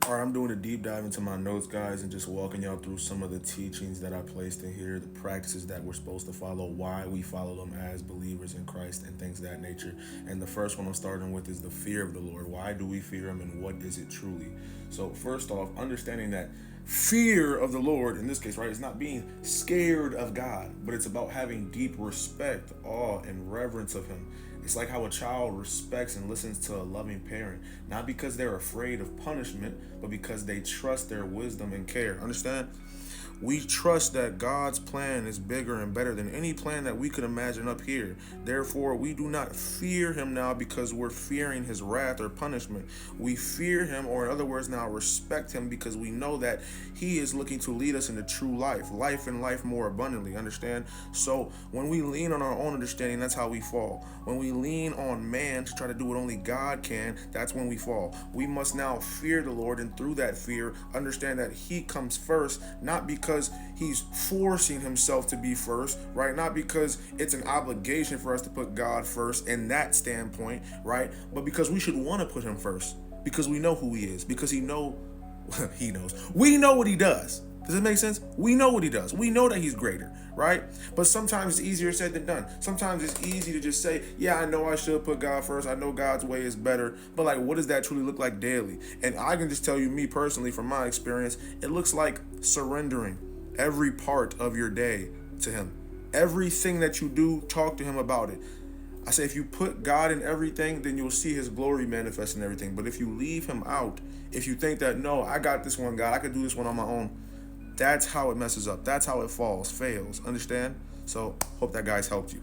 All right, I'm doing a deep dive into my notes, guys, and just walking y'all through some of the teachings that I placed in here, the practices that we're supposed to follow, why we follow them as believers in Christ, and things of that nature. And the first one I'm starting with is the fear of the Lord. Why do we fear Him, and what is it truly? So, first off, understanding that fear of the Lord, in this case, right, is not being scared of God, but it's about having deep respect, awe, and reverence of Him. It's like how a child respects and listens to a loving parent, not because they're afraid of punishment, but because they trust their wisdom and care. Understand? We trust that God's plan is bigger and better than any plan that we could imagine up here. Therefore, we do not fear Him now because we're fearing His wrath or punishment. We fear Him, or in other words, now respect Him because we know that He is looking to lead us into true life and life more abundantly. Understand? So when we lean on our own understanding, that's how we fall. When we lean on man to try to do what only God can, that's when we fall. We must now fear the Lord, and through that fear, understand that He comes first, not because He's forcing Himself to be first, right? Not because it's an obligation for us to put God first in that standpoint, right? But because we should want to put Him first, because we know who He is, because He knows. We know what He does. Does it make sense? We know what He does. We know that He's greater, right? But sometimes it's easier said than done. Sometimes it's easy to just say, yeah, I know I should put God first. I know God's way is better. But like, what does that truly look like daily? And I can just tell you, me personally, from my experience, it looks like surrendering every part of your day to Him. Everything that you do, talk to Him about it. I say, if you put God in everything, then you'll see His glory manifest in everything. But if you leave Him out, if you think that, no, I got this one, God, I could do this one on my own, that's how it messes up. That's how it fails. Understand? So, hope that guys helped you.